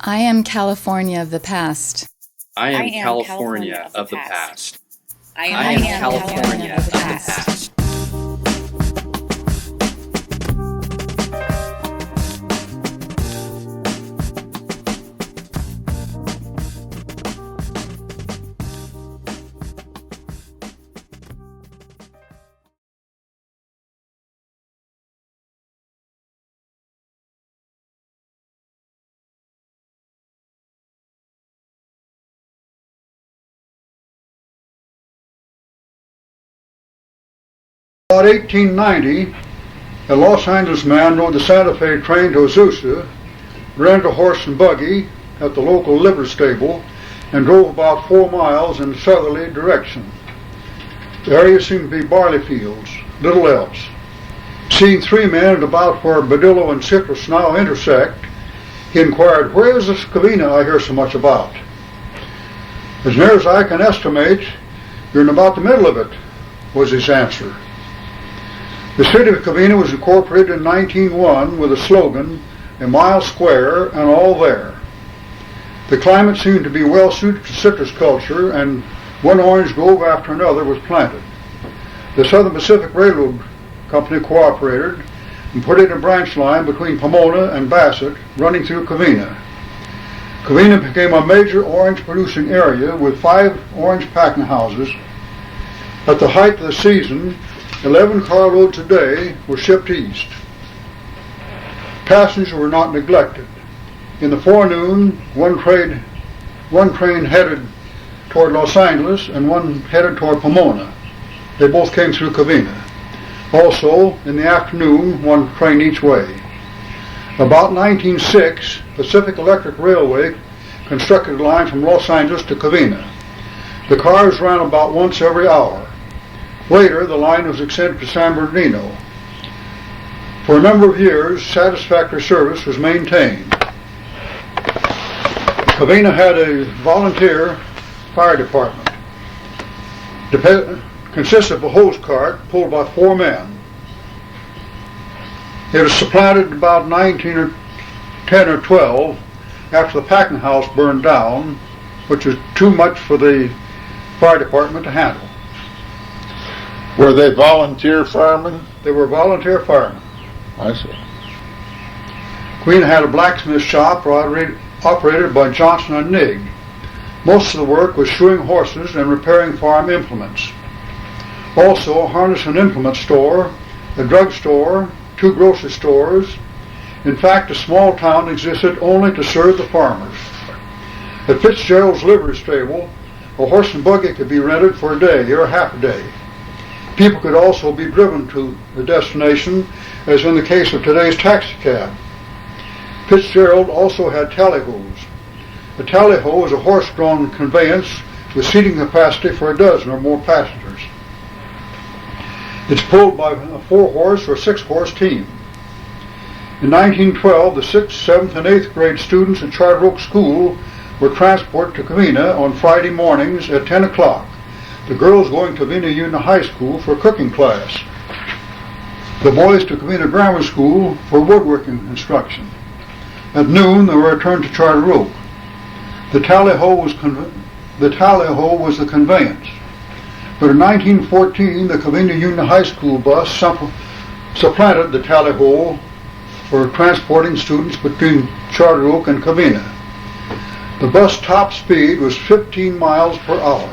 I am California of the past. I am California of the past. I am California of the past. About 1890, a Los Angeles man rode the Santa Fe train to Azusa, rented a horse and buggy at the local livery stable, and drove about 4 miles in a southerly direction. The area seemed to be barley fields, little else. Seeing 3 men at about where Badillo and Citrus now intersect, he inquired, "Where is this Covina I hear so much about?" "As near as I can estimate, you're in about the middle of it," was his answer. The city of Covina was incorporated in 1901 with a slogan, "A mile square and all there." The climate seemed to be well suited to citrus culture, and one orange grove after another was planted. The Southern Pacific Railroad Company cooperated and put in a branch line between Pomona and Bassett running through Covina. Covina became a major orange producing area with 5 orange packing houses. At the height of the season, 11 carloads a day were shipped east. Passengers were not neglected. In the forenoon, one train headed toward Los Angeles and one headed toward Pomona. They both came through Covina. Also, in the afternoon, one train each way. About 1906, Pacific Electric Railway constructed a line from Los Angeles to Covina. The cars ran about once every hour. Later, the line was extended to San Bernardino. For a number of years, satisfactory service was maintained. Covina had a volunteer fire department. Consisted of a hose cart pulled by 4 men. It was supplanted about 1910 or 12 after the packing house burned down, which was too much for the fire department to handle. Were they volunteer firemen? They were volunteer firemen. I see. Covina had a blacksmith shop operated by Johnson and Nig. Most of the work was shoeing horses and repairing farm implements. Also a harness and implement store, a drug store, 2 grocery stores. In fact, a small town existed only to serve the farmers. At Fitzgerald's livery stable, a horse and buggy could be rented for a day or a half a day. People could also be driven to the destination, as in the case of today's taxi cab. Fitzgerald also had tallyhoes. A tallyho is a horse-drawn conveyance with seating capacity for a dozen or more passengers. It's pulled by a 4-horse or 6-horse team. In 1912, the 6th, 7th, and 8th grade students at Charter Oak School were transported to Covina on Friday mornings at 10 o'clock. The girls going to Covina Union High School for cooking class. The boys to Covina Grammar School for woodworking instruction. At noon, they were returned to Charter Oak. The tallyho was the conveyance. But in 1914, the Covina Union High School bus supplanted the tallyho for transporting students between Charter Oak and Covina. The bus top speed was 15 miles per hour.